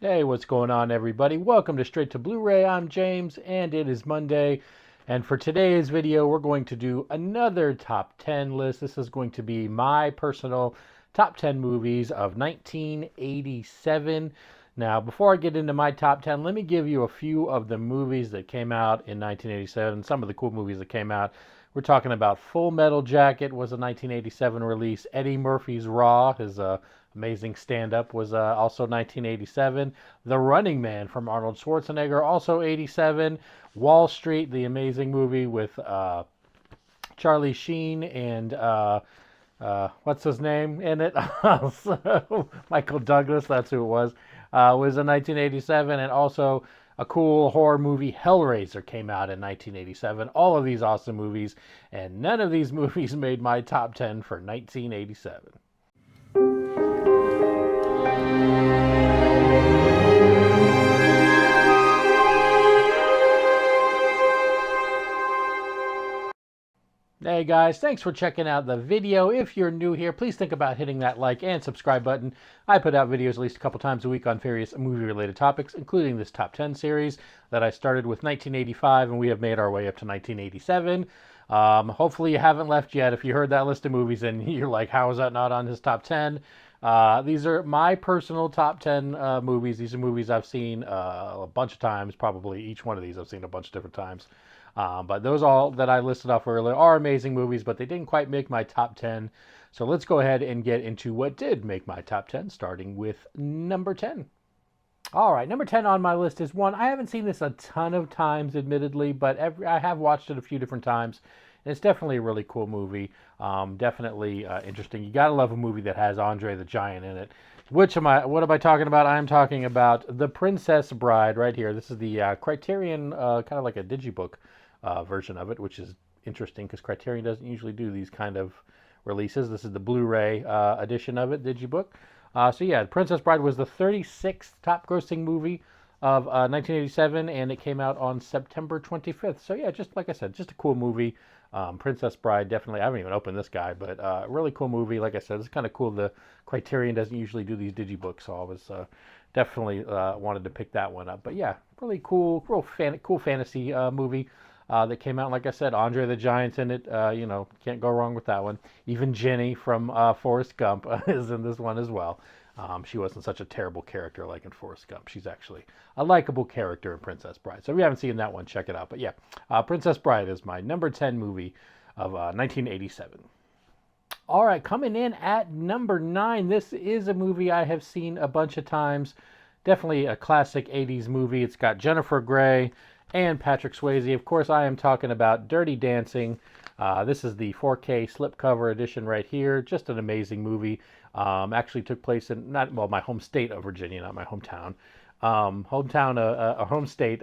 Hey, what's going on, everybody? Welcome to Straight to Blu-ray. I'm James, and it is Monday. And for today's video, we're going to do another top 10 list. This is going to be my personal top 10 movies of 1987. Now, before I get into my top 10, let me give you a few of the movies that came out in 1987, some of the cool movies that came out. We're talking about Full Metal Jacket was a 1987 release. Eddie Murphy's Raw, his amazing stand-up, was also 1987. The Running Man from Arnold Schwarzenegger, also 87. Wall Street, the amazing movie with Charlie Sheen and what's his name in it? Michael Douglas, that's who it was in 1987. And also a cool horror movie, Hellraiser, came out in 1987. All of these awesome movies, and none of these movies made my top 10 for 1987. Hey guys, thanks for checking out the video. If you're new here, please think about hitting that like and subscribe button. I put out videos at least a couple times a week on various movie-related topics, including this top 10 series that I started with 1985, and we have made our way up to 1987. Hopefully you haven't left yet. If you heard that list of movies and you're like, how is that not on his top 10? These are my personal top 10 movies. These are movies I've seen a bunch of times, probably each one of these I've seen a bunch of different times. But those all that I listed off earlier are amazing movies, but they didn't quite make my top 10. So let's go ahead and get into what did make my top 10, starting with number 10. All right, number 10 on my list is one. I haven't seen this a ton of times, admittedly, but I have watched it a few different times. It's definitely a really cool movie. Definitely interesting. You gotta love a movie that has Andre the Giant in it. What am I talking about? I'm talking about The Princess Bride right here. This is the Criterion, kind of like a digibook version of it, which is interesting because Criterion doesn't usually do these kind of releases. This is the Blu-ray edition of it, digibook. So yeah, Princess Bride was the 36th top grossing movie of 1987, and it came out on September 25th. So yeah, just like I said, just a cool movie. Princess Bride, definitely. I haven't even opened this guy, but really cool movie. Like I said, it's kind of cool. The Criterion doesn't usually do these digibooks, so I was definitely wanted to pick that one up. But yeah, really cool, cool fantasy movie. That came out, like I said, Andre the Giant's in it. Can't go wrong with that one. Even Jenny from Forrest Gump is in this one as well. She wasn't such a terrible character like in Forrest Gump. She's actually a likable character in Princess Bride. So if you haven't seen that one, check it out. But yeah, Princess Bride is my number 10 movie of 1987. All right, coming in at number 9. This is a movie I have seen a bunch of times. Definitely a classic 80s movie. It's got Jennifer Grey and Patrick Swayze. Of course, I am talking about Dirty Dancing. This is the 4K slipcover edition right here. Just an amazing movie. Actually took place in, my home state of Virginia, not my hometown. Home state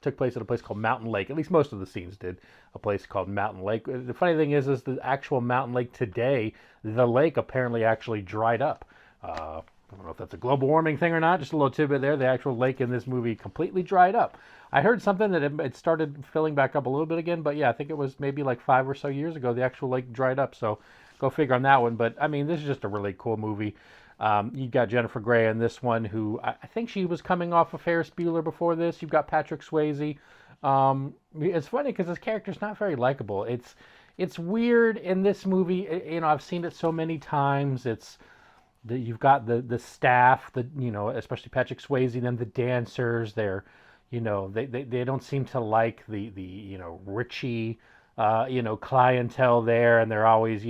took place at a place called Mountain Lake. At least most of the scenes did. A place called Mountain Lake. The funny thing is the actual Mountain Lake today, the lake apparently actually dried up. I don't know if that's a global warming thing or not. Just a little tidbit there. The actual lake in this movie completely dried up. I heard something that it started filling back up a little bit again, but yeah, I think it was maybe like 5 or so years ago the actual lake dried up. So go figure on that one. But I mean, this is just a really cool movie. You got Jennifer Grey in this one, who I think she was coming off of Ferris Bueller before this. You've got Patrick Swayze. It's funny because this character's not very likable. It's weird in this movie. I've seen it so many times. You've got the staff, especially Patrick Swayze, then the dancers. They don't seem to like the Richie, clientele there, and they're always,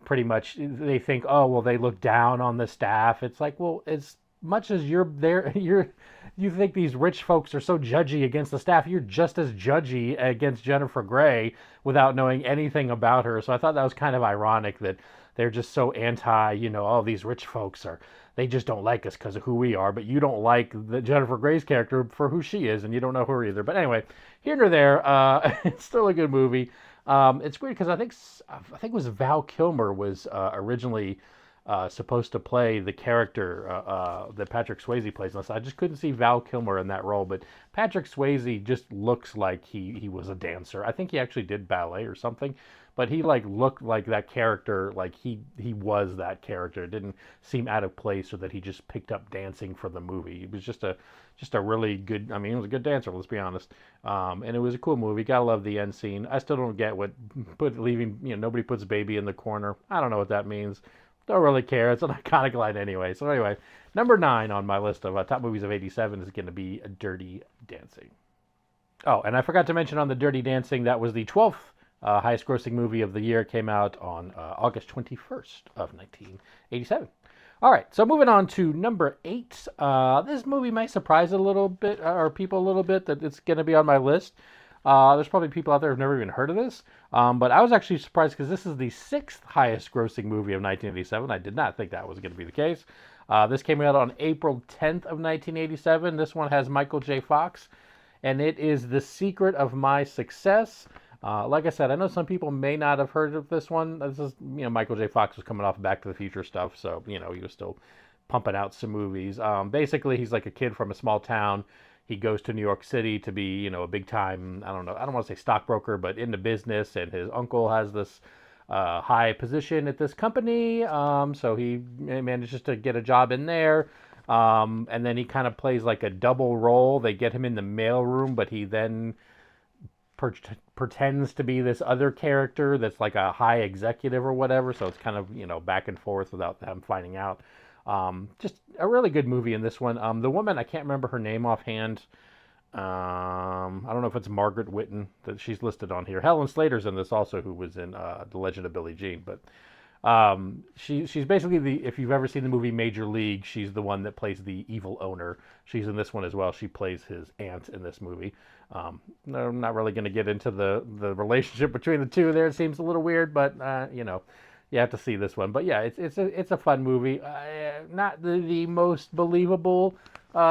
pretty much, they think, oh, well, they look down on the staff. It's like, well, as much as you're there, you think these rich folks are so judgy against the staff, you're just as judgy against Jennifer Grey without knowing anything about her. So I thought that was kind of ironic that they're just so anti, these rich folks they just don't like us because of who we are, but you don't like the Jennifer Grey's character for who she is, and you don't know her either. But anyway, here nor there, it's still a good movie. It's weird because I think it was Val Kilmer was originally supposed to play the character that Patrick Swayze plays. And I just couldn't see Val Kilmer in that role, but Patrick Swayze just looks like he was a dancer. I think he actually did ballet or something, but he like looked like that character, like he was that character. It didn't seem out of place or that he just picked up dancing for the movie. It was just a really good. I mean, he was a good dancer. Let's be honest. And it was a cool movie. Gotta love the end scene. I still don't get what leaving. Nobody puts baby in the corner. I don't know what that means. Don't really care. It's an iconic line anyway. So anyway, number 9 on my list of top movies of '87 is going to be Dirty Dancing. Oh, and I forgot to mention on the Dirty Dancing, that was the 12th highest grossing movie of the year. It came out on August 21st of 1987. All right, so moving on to number 8. This movie might surprise a little bit, or people a little bit, that it's going to be on my list. There's probably people out there who've never even heard of this, but I was actually surprised because this is the 6th highest grossing movie of 1987. I did not think that was going to be the case. This came out on April 10th of 1987. This one has Michael J. Fox, and it is The Secret of My Success. Like I said, I know some people may not have heard of this one. This is, Michael J. Fox was coming off Back to the Future stuff, so, he was still pumping out some movies. Basically, he's like a kid from a small town. He goes to New York City to be, a big time, I don't want to say stockbroker, but into business, and his uncle has this high position at this company, so he manages to get a job in there, and then he kind of plays like a double role. They get him in the mailroom, but he then pretends to be this other character that's like a high executive or whatever, so it's kind of, back and forth without them finding out. Just a really good movie in this one. The woman, I can't remember her name offhand. I don't know if it's Margaret Whitten that she's listed on here. Helen Slater's in this also, who was in The Legend of Billie Jean. But she's basically if you've ever seen the movie Major League, she's the one that plays the evil owner. She's in this one as well. She plays his aunt in this movie. I'm not really going to get into the relationship between the two there. It seems a little weird, but you have to see this one. But yeah, it's a fun movie. Not the most believable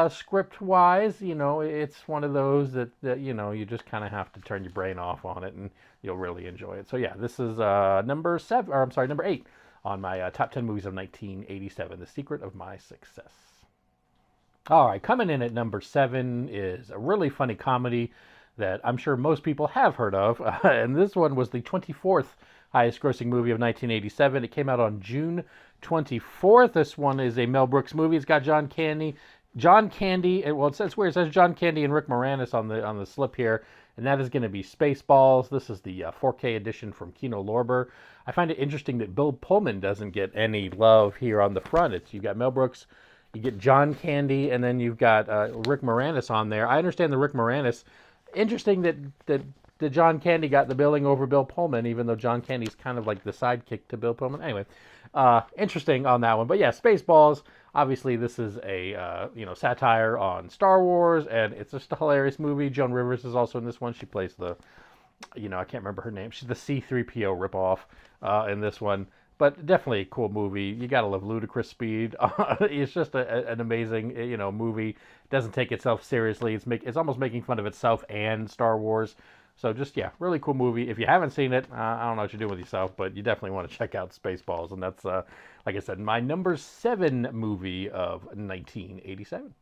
script wise. It's one of those that you just kind of have to turn your brain off on it, and you'll really enjoy it. So yeah, this is number 8 on my top 10 movies of 1987. The Secret of My Success. All right, coming in at number 7 is a really funny comedy that I'm sure most people have heard of, and this one was the 24th highest grossing movie of 1987. It came out on June 24th. This one is a Mel Brooks movie. It's got John Candy. Well, it says weird. It says John Candy and Rick Moranis on the slip here, and that is going to be Spaceballs. This is the 4K edition from Kino Lorber. I find it interesting that Bill Pullman doesn't get any love here on the front. You've got Mel Brooks, you get John Candy, and then you've got Rick Moranis on there. I understand the Rick Moranis. Interesting that John Candy got the billing over Bill Pullman, even though John Candy's kind of like the sidekick to Bill Pullman. Anyway, interesting on that one. But yeah, Spaceballs. Obviously, this is a satire on Star Wars, and it's just a hilarious movie. Joan Rivers is also in this one. She plays I can't remember her name. She's the C-3PO ripoff in this one. But definitely a cool movie. You gotta love ludicrous speed. It's just an amazing, movie. It doesn't take itself seriously. It's almost making fun of itself and Star Wars. So just, yeah, really cool movie. If you haven't seen it, I don't know what you're doing with yourself, but you definitely want to check out Spaceballs. And that's, like I said, my number 7 movie of 1987.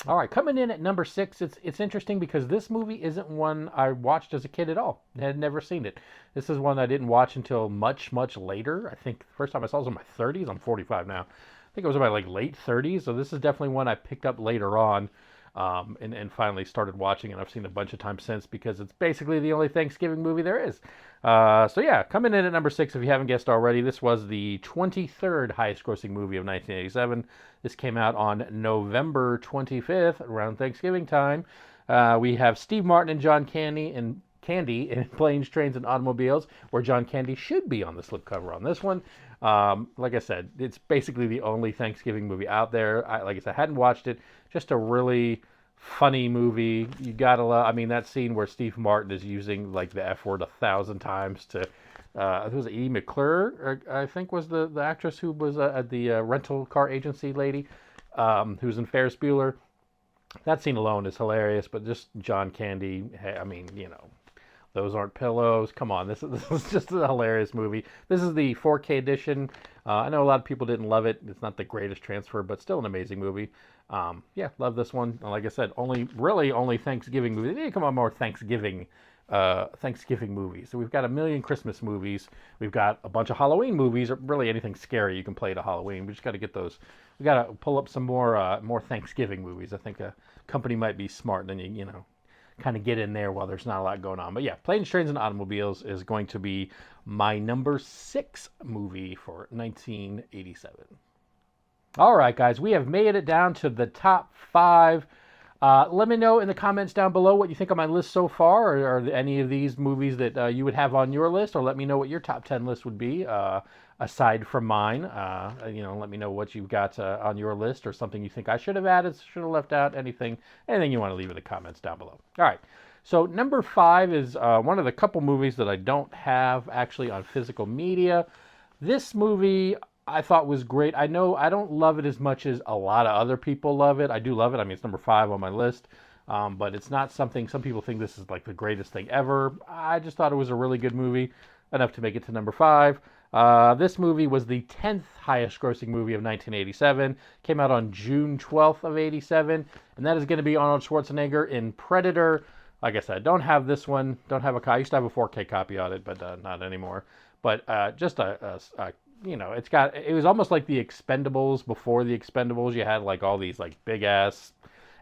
All right, coming in at number 6, it's interesting because this movie isn't one I watched as a kid at all. I had never seen it. This is one I didn't watch until much, much later. I think the first time I saw it was in my 30s. I'm 45 now. I think it was in my late 30s. So this is definitely one I picked up later on. And finally started watching, and I've seen a bunch of times since because it's basically the only Thanksgiving movie there is. So yeah, coming in at number 6, if you haven't guessed already, this was the 23rd highest grossing movie of 1987. This came out on November 25th, around Thanksgiving time. We have Steve Martin and John Candy in Planes, Trains, and Automobiles, where John Candy should be on the slipcover on this one. Like I said, it's basically the only Thanksgiving movie out there. Like I said, I hadn't watched it. Just a really funny movie. You gotta love. I mean, that scene where Steve Martin is using like the F word 1,000 times to. It was E. McClure, I think, was the actress who was at the rental car agency lady, who's in Ferris Bueller. That scene alone is hilarious, but just John Candy. I mean, Those Aren't Pillows. Come on, this is just a hilarious movie. This is the 4K edition. I know a lot of people didn't love it. It's not the greatest transfer, but still an amazing movie. Yeah, love this one. Like I said, only Thanksgiving movies. They need to come on more Thanksgiving movies. So we've got a million Christmas movies. We've got a bunch of Halloween movies, or really anything scary you can play to Halloween. We just got to get those. We got to pull up some more Thanksgiving movies. I think a company might be smart, and then you know, kind of get in there while there's not a lot going on. But yeah, Planes, Trains, and Automobiles is going to be my number 6 movie for 1987. All right, guys, we have made it down to the top 5. Let me know in the comments down below what you think of my list so far, or are any of these movies that you would have on your list, or let me know what your top 10 list would be aside from mine. Let me know what you've got on your list, or something you think I should have added, should have left out, anything you want to leave in the comments down below. All right, so number 5 is one of the couple movies that I don't have actually on physical media. This movie I thought was great. I know I don't love it as much as a lot of other people love it. I do love it. I mean, it's number 5 on my list, but it's not something, some people think this is like the greatest thing ever. I just thought it was a really good movie, enough to make it to number 5. This movie was the 10th highest grossing movie of 1987. Came out on June 12th of 87, and that is going to be Arnold Schwarzenegger in Predator. Like I said, don't have this one. Don't have I used to have a 4K copy on it, but not anymore. But just it was almost like the Expendables before the Expendables. You had like all these like big ass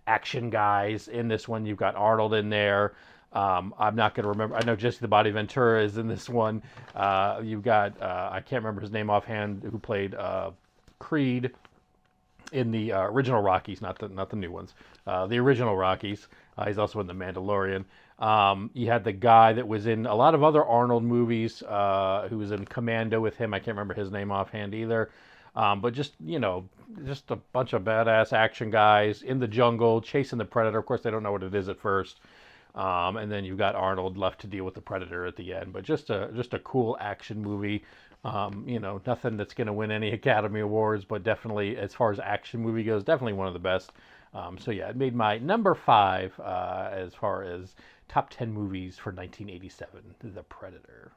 action guys. In this one, you've got Arnold in there. I'm not going to remember. I know Jesse the Body Ventura is in this one. You've got, I can't remember his name offhand, who played Creed in the original Rockies, not the new ones. The original Rockies. He's also in The Mandalorian. You had the guy that was in a lot of other Arnold movies, who was in Commando with him. I can't remember his name offhand either. But just a bunch of badass action guys in the jungle chasing the Predator. Of course, they don't know what it is at first. And then you've got Arnold left to deal with the Predator at the end. But just a cool action movie. Nothing that's going to win any Academy Awards, but definitely, as far as action movie goes, definitely one of the best. So yeah, it made my number 5 as far as top 10 movies for 1987, The Predator.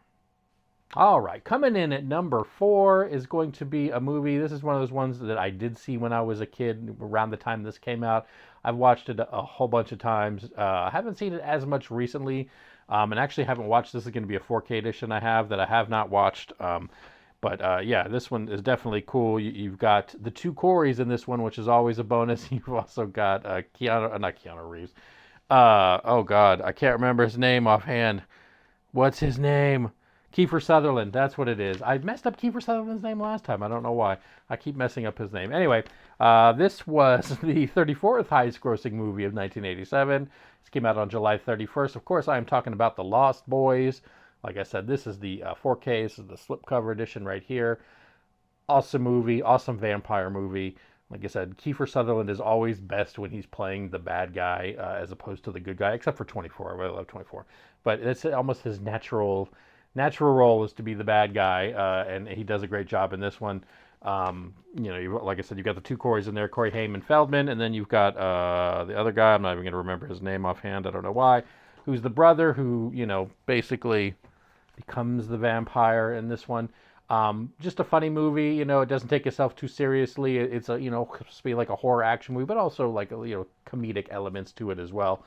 All right, coming in at number 4 is going to be a movie. This is one of those ones that I did see when I was a kid, around the time this came out. I've watched it a whole bunch of times. I haven't seen it as much recently, and actually haven't watched. This is going to be a 4K edition I have not watched. But yeah, this one is definitely cool. You've got the 2 Coreys in this one, which is always a bonus. You've also got not Keanu Reeves. Oh God, I can't remember his name offhand. What's his name? Kiefer Sutherland. That's what it is. I messed up Kiefer Sutherland's name last time. I don't know why. I keep messing up his name. Anyway, this was the 34th highest grossing movie of 1987. This came out on July 31st. Of course, I am talking about The Lost Boys. Like I said, this is the 4K. This is the slipcover edition right here. Awesome movie. Awesome vampire movie. Like I said, Kiefer Sutherland is always best when he's playing the bad guy as opposed to the good guy, except for 24. I really love 24. But it's almost his natural role is to be the bad guy, and he does a great job in this one. Like I said, you've got the 2 Coreys in there, Corey Haim and Feldman, and then you've got the other guy, I'm not even going to remember his name offhand, I don't know why, who's the brother who, basically becomes the vampire in this one. Just a funny movie, it doesn't take itself too seriously. It's supposed to be like a horror action movie, but also like comedic elements to it as well.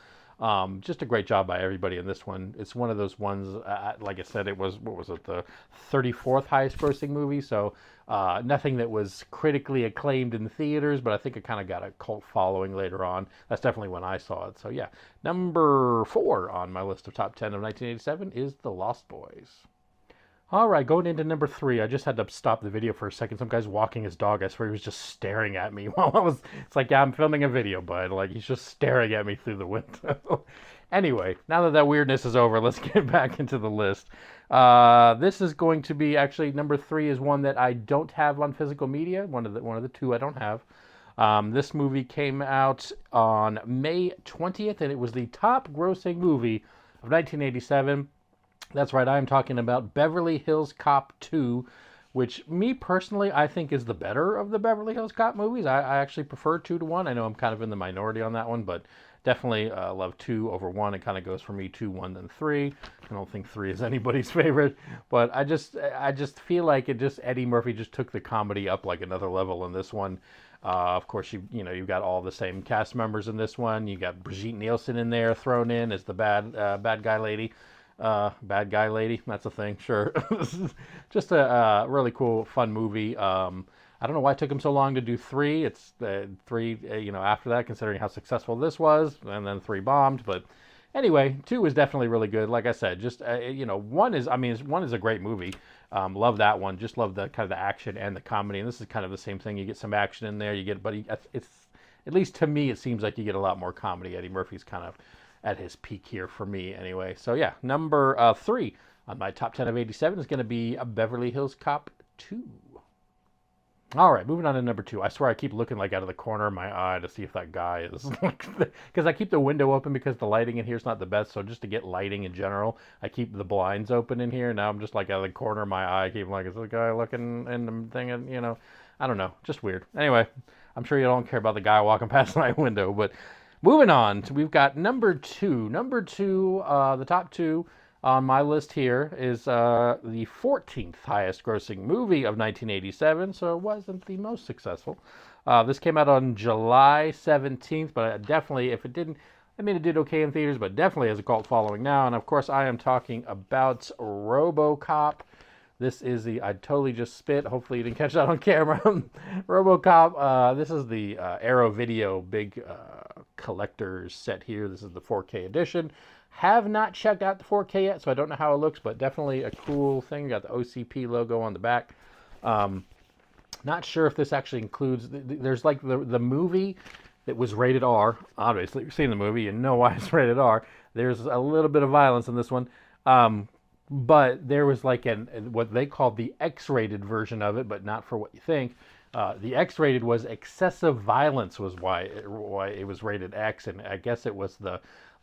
Just a great job by everybody in this one. It's one of those ones, like I said, it was, the 34th highest grossing movie, so nothing that was critically acclaimed in the theaters, but I think it kind of got a cult following later on. That's definitely when I saw it. So yeah, number 4 on my list of top 10 of 1987 is The Lost Boys. All right, going into number 3, I just had to stop the video for a second. Some guy's walking his dog. I swear he was just staring at me while it's like, yeah, I'm filming a video, bud. Like, he's just staring at me through the window. Anyway, now that weirdness is over, let's get back into the list. This is going to be, actually, number 3 is one that I don't have on physical media. One of the 2 I don't have. This movie came out on May 20th, and it was the top grossing movie of 1987. That's right, I am talking about Beverly Hills Cop 2, which me personally I think is the better of the Beverly Hills Cop movies. I actually prefer 2 to 1. I know I'm kind of in the minority on that one, but definitely love 2 over 1. It kind of goes for me 2, 1, then 3. I don't think 3 is anybody's favorite, but I just feel like Eddie Murphy just took the comedy up like another level in this one. Of course, you've got all the same cast members in this one. You got Brigitte Nielsen in there thrown in as the bad guy lady. Bad guy lady, that's a thing, sure. Just a really cool, fun movie. I don't know why it took him so long to do 3. It's 3, after that, considering how successful this was, and then 3 bombed. But anyway, 2 is definitely really good. Like I said, just 1 is a great movie. Love that one. Just love the kind of the action and the comedy. And this is kind of the same thing. You get some action in there. It's at least to me, it seems like you get a lot more comedy. Eddie Murphy's kind of at his peak here for me, anyway. So yeah, number 3 on my top 10 of '87 is going to be a Beverly Hills Cop 2. All right, moving on to number 2. I swear I keep looking like out of the corner of my eye to see if that guy is, because I keep the window open because the lighting in here is not the best. So just to get lighting in general, I keep the blinds open in here. Now I'm just like out of the corner of my eye, keep like, is the guy looking in the thing? And I don't know, just weird. Anyway, I'm sure you don't care about the guy walking past my window, but moving on, we've got number 2. Number 2, the top 2 on my list here is the 14th highest grossing movie of 1987, so it wasn't the most successful. This came out on July 17th, but definitely, if it didn't, it did okay in theaters, but definitely has a cult following now. And of course, I am talking about RoboCop. This is I totally just spit. Hopefully you didn't catch that on camera. RoboCop, this is the Arrow Video big collector's set here. This is the 4K edition. Have not checked out the 4K yet, so I don't know how it looks, but definitely a cool thing. Got the OCP logo on the back. Not sure if this actually includes, there's like the movie that was rated R. Obviously, you've seen the movie, you know why it's rated R. There's a little bit of violence in this one. But there was like what they called the X-rated version of it, but not for what you think. The X-rated was excessive violence was why it was rated X, and I guess it was the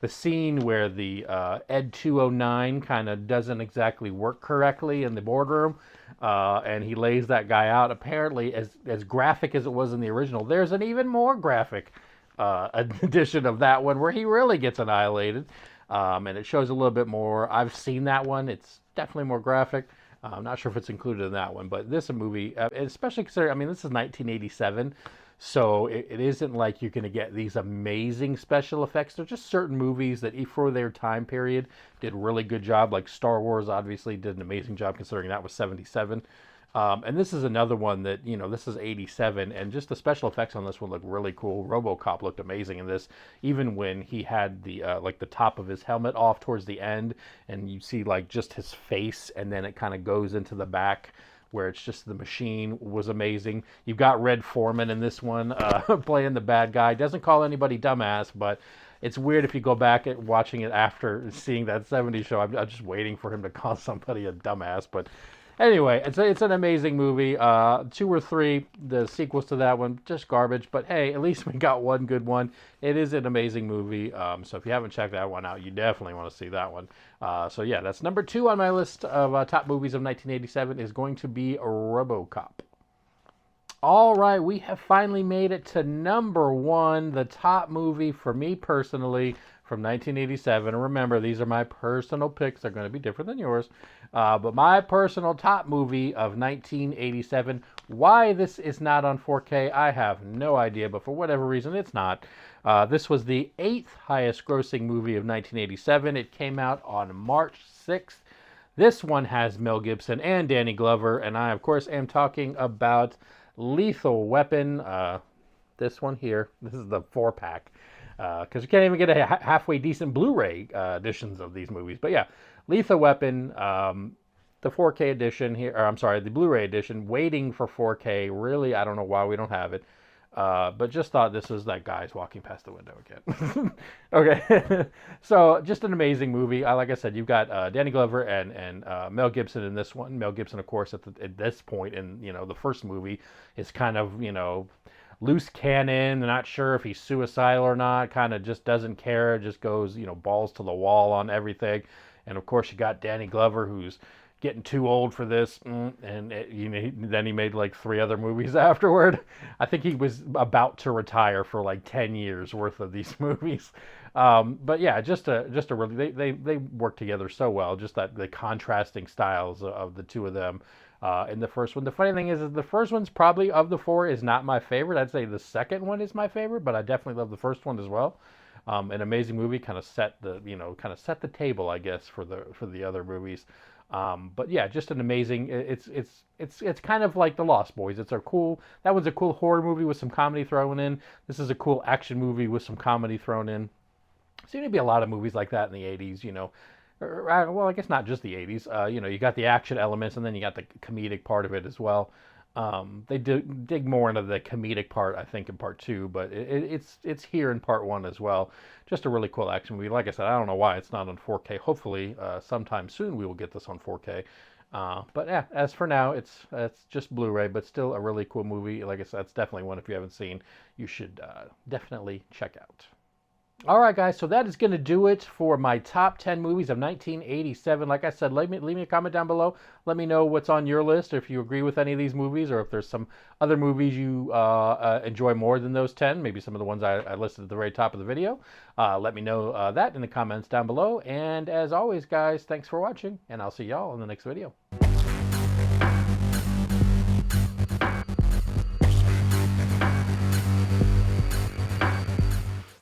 scene where the Ed 209 kind of doesn't exactly work correctly in the boardroom, and he lays that guy out. Apparently, as graphic as it was in the original, there's an even more graphic edition of that one where he really gets annihilated. And it shows a little bit more. I've seen that one. It's definitely more graphic. I'm not sure if it's included in that one, but this movie, especially considering, this is 1987, so it isn't like you're going to get these amazing special effects. They're just certain movies that, for their time period, did a really good job. Like Star Wars, obviously, did an amazing job considering that was 77. And this is another one that, this is 87, and just the special effects on this one look really cool. RoboCop looked amazing in this, even when he had the top of his helmet off towards the end, and you see like just his face, and then it kind of goes into the back where it's just the machine was amazing. You've got Red Foreman in this one playing the bad guy. Doesn't call anybody dumbass, but it's weird if you go back at watching it after seeing that 70s show. I'm just waiting for him to call somebody a dumbass, but anyway, it's an amazing movie. 2 or 3, the sequels to that one, just garbage. But hey, at least we got one good one. It is an amazing movie. So if you haven't checked that one out, you definitely want to see that one. So yeah, that's number 2 on my list of top movies of 1987 is going to be RoboCop. All right, we have finally made it to number 1, the top movie for me personally from 1987. And remember, these are my personal picks. They're going to be different than yours. But my personal top movie of 1987. Why this is not on 4K, I have no idea. But for whatever reason, it's not. This was the 8th highest grossing movie of 1987. It came out on March 6th. This one has Mel Gibson and Danny Glover. And I, of course, am talking about Lethal Weapon. This one here. This is the 4-pack. Because you can't even get a halfway decent Blu-ray editions of these movies. But yeah, Lethal Weapon, the 4K edition here, or I'm sorry, the Blu-ray edition, waiting for 4K. Really, I don't know why we don't have it. But just thought this was that guy's walking past the window again. Okay, so just an amazing movie. Like I said, you've got Danny Glover and Mel Gibson in this one. Mel Gibson, of course, at this point in the first movie is kind of loose cannon, not sure if he's suicidal or not, kind of just doesn't care, just goes balls to the wall on everything. And of course you got Danny Glover, who's getting too old for this, then he made like 3 other movies afterward. I think he was about to retire for like 10 years worth of these movies. But yeah, just a really they work together so well. Just that the contrasting styles of the two of them. In the first one, the funny thing is the first one's probably of the 4 is not my favorite. I'd say the second one is my favorite, but I definitely love the first one as well. An amazing movie, kind of set the table, I guess, for the other movies. But yeah, just an amazing. It's kind of like The Lost Boys. That was a cool horror movie with some comedy thrown in. This is a cool action movie with some comedy thrown in. Seem to be a lot of movies like that in the 80s, well, I guess not just the 80s. You got the action elements, and then you got the comedic part of it as well. They dig more into the comedic part, I think, in part 2, but it's here in part 1 as well. Just a really cool action movie. Like I said, I don't know why it's not on 4K. Hopefully, sometime soon we will get this on 4K. But yeah, as for now, it's just Blu-ray, but still a really cool movie. Like I said, it's definitely one if you haven't seen, you should definitely check out. All right, guys, so that is going to do it for my top 10 movies of 1987. Like I said, leave me a comment down below. Let me know what's on your list, or if you agree with any of these movies, or if there's some other movies you enjoy more than those 10, maybe some of the ones I listed at the very top of the video. Let me know that in the comments down below. And as always, guys, thanks for watching, and I'll see y'all in the next video.